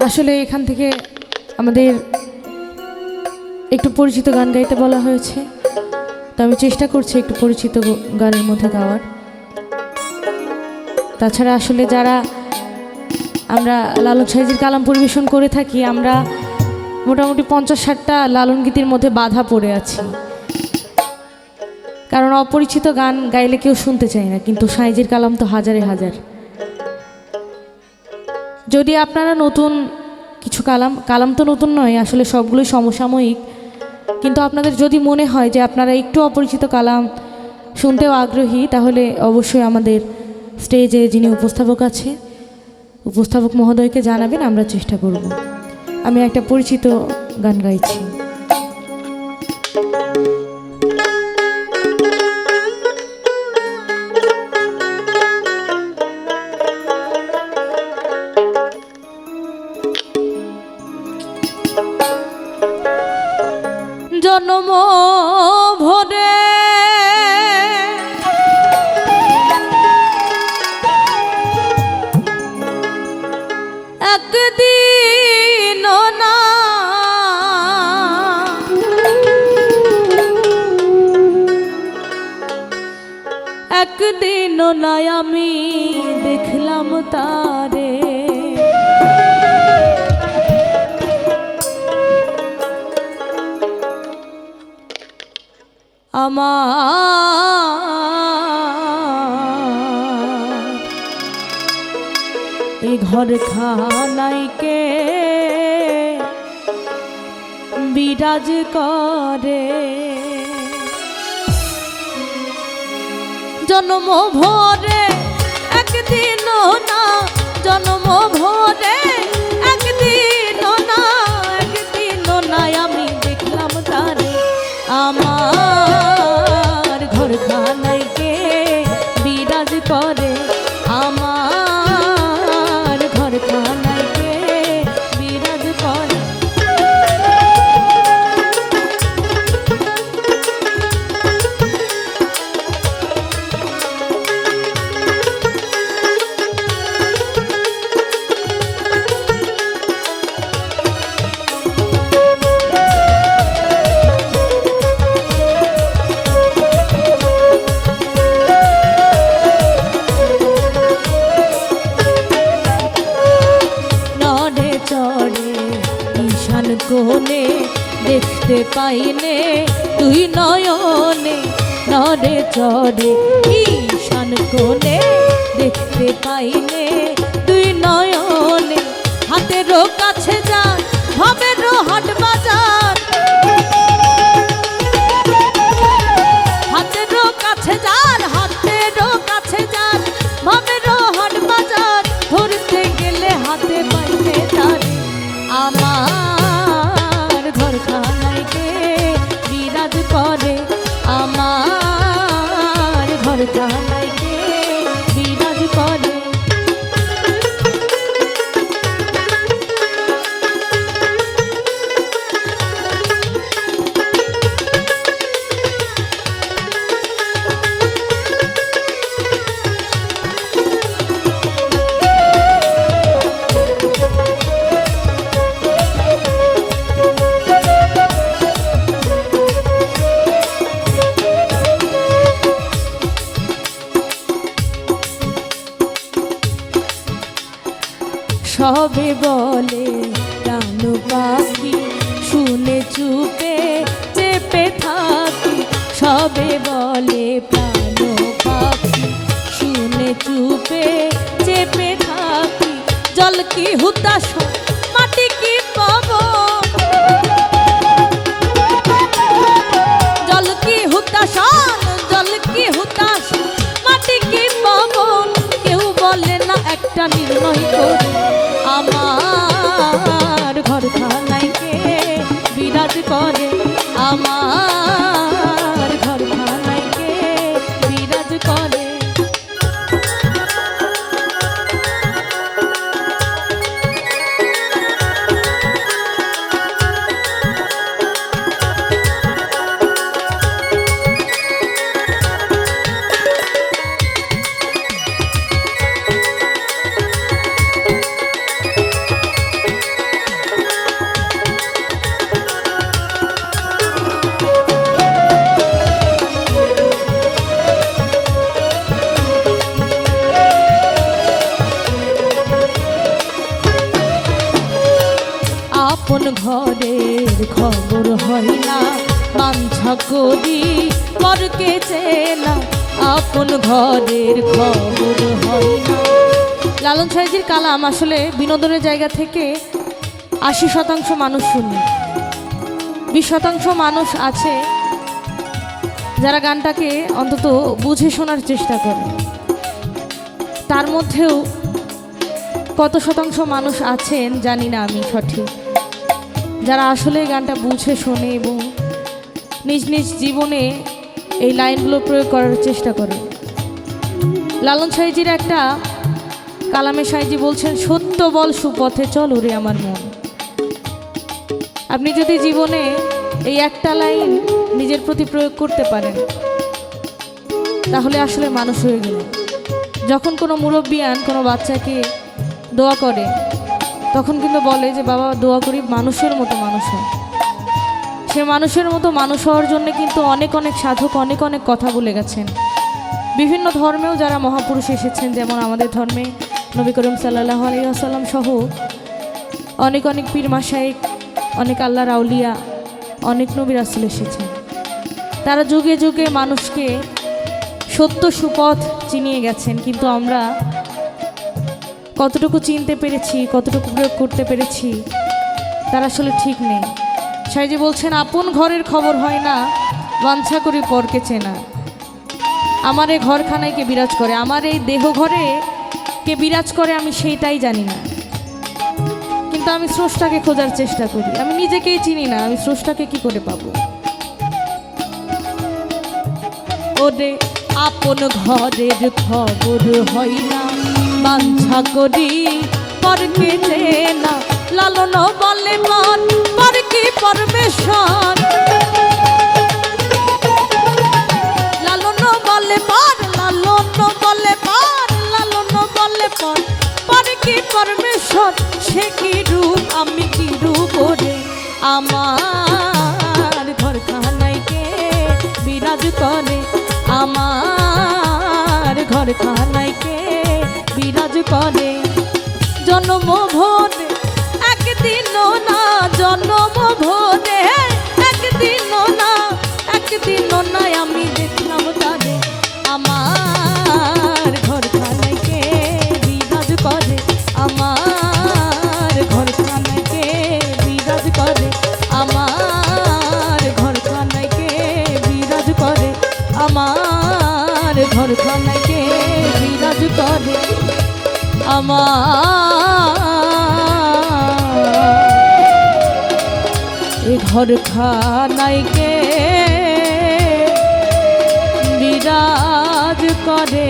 আসলে এখান থেকে আমাদের একটু পরিচিত গান গাইতে বলা হয়েছে, তো আমি চেষ্টা করছি একটু পরিচিত গানের মধ্যে গাওয়ার। তাছাড়া আসলে যারা আমরা লালন সাইজির কালাম পরিবেশন করে থাকি, আমরা মোটামুটি 50-60টা লালন গীতির মধ্যে বাধা পড়ে আছি, কারণ অপরিচিত গান গাইলে কেউ শুনতে চায় না, কিন্তু সাইজির কালাম তো হাজারে হাজার। যদি আপনারা নতুন কিছু কালাম তো নতুন নয়, আসলে সবগুলোই সমসাময়িক, কিন্তু আপনাদের যদি মনে হয় যে আপনারা একটু অপরিচিত কালাম শুনতেও আগ্রহী, তাহলে অবশ্যই আমাদের স্টেজে যিনি উপস্থাপক মহোদয়কে জানাবেন, আমরা চেষ্টা করব। আমি একটা পরিচিত গান গাইছি। জন্ম ভরে একদিন না একদিন নাই আমি দেখলাম তারে, আমার এই ঘর খানাইকে বিরাজ করে। জন্ম ভরে একদিন না, জন্ম ভরে একদিন না, একদিন নাই আমি দেখলাম তারে, আমার ঘর খানাইকে বিরাজ করে, আমার ঘর খানাইকে বিরাজ করে। কোনে দেখতে পাইনে তুই নয়নে, নরে চরে ঈশান কোনে দেখতে পাইনে তুই নয়নে, হাতেরও কাছে যা ভাবেরও হাট বাজার, হাতেরও কাছে যার, হাতেরও কাছে যার ভাবেরও হাট বাজার, ধরতে গেলে হাতে পাইনে তার, আমার ঘর খানাইকে বিরাজ করে, আমার ঘর খানাইকে বিরাজ করে। সবে বলে প্রাণ পাখি শুনে চুপে চেপে থাকি, সবে বলে প্রাণ পাখি শুনে চুপে চেপে থাকি, জল কি হুতাশ মাটি কি পবন, জল কি হুতাশ, জল কি হুতাশ মাটি কি পবন, কেউ বলে না একটা নির্ণয় করে, আমার ঘর খানাইকে বিরাজ করে, আমার ঘর খানাইকে বিরাজ করে। আপন ঘরের খবর হয় না, বাঞ্ছা করি পরকে চেনা, আপন ঘরের খবর হয় না। লালন সাইজির কালাম আসলে বিনোদনের জায়গা থেকে ৮০% মানুষ শুনে, ২০% মানুষ আছে যারা গানটাকে অন্তত বুঝে শোনার চেষ্টা করে। তার মধ্যেও কত শতাংশ মানুষ আছেন জানি না আমি সঠিক, যারা আসলে গানটা বুঝে শোনে এবং নিজ নিজ জীবনে এই লাইনগুলো প্রয়োগ করার চেষ্টা করে। লালন সাইজির একটা কালামে সাইজি বলছেন, সত্য বল সুপথে চল রে আমার মন। আপনি যদি জীবনে এই একটা লাইন নিজের প্রতি প্রয়োগ করতে পারেন তাহলে আসলে মানুষ হয়ে গেল। যখন কোনো মুরব্বিয়ান কোনো বাচ্চাকে দোয়া করে তখন কিন্তু বলে যে বাবা দোয়া করি মানুষের মতো মানুষ হয়। সে মানুষের মতো মানুষ হওয়ার জন্য কিন্তু অনেক অনেক সাধক অনেক অনেক কথা বলে গেছেন। বিভিন্ন ধর্মেও যারা মহাপুরুষ এসেছেন, যেমন আমাদের ধর্মে নবী করিম সাল্লাল্লাহু আলাইহি ওয়াসাল্লাম সহ অনেক অনেক পীর মাশায়েখ, অনেক আল্লাহর আউলিয়া, অনেক নবী রাসূল এসেছেন। তারা যুগে যুগে মানুষকে সত্য সুপথ চিনিয়ে গেছেন, কিন্তু আমরা কতটুকু চিনতে পেরেছি, কতটুকু প্রয়োগ করতে পেরেছি তার আসলে ঠিক নেই। সাইজি বলছেন, আপন ঘরের খবর হয় না, বাঞ্ছা করি পরকে চেনা। আমার এই ঘরখানায় কে বিরাজ করে, আমার এই দেহ ঘরে কে বিরাজ করে আমি সেইটাই জানি না, কিন্তু আমি স্রষ্টাকে খোঁজার চেষ্টা করি। আমি নিজেকেই চিনি না, আমি স্রষ্টাকে কি করে পাবো? ওরে আপন ঘরের খবর হয় না, বাঞ্ছা করি পরকে চেনা। লালন বলে মন পরকে পরমেশ্বর, লালন বলে পর, লালন বলে পর, লালন বলে পর, পরকে পরমেশ্বর। সে কি রূপ আমি কি রূপ ওরে, আমার ঘরখানায় কে বিরাজ করে, আমার ঘরখানায় কে বিরাজ করে। জন্ম ভোরে একদিনও না, জন্ম ভোরে একদিনও না, একদিনও না আমি দেখলাম তারে, আমার ঘরখানায় কে বিরাজ করে, আমার ঘরখানায় কে বিরাজ করে, আমার ঘরখানায় কে বিরাজ করে, আমার ঘরখানায় কে বিরাজ করে, আমার এ ঘরখানায় কে বিরাজ করে।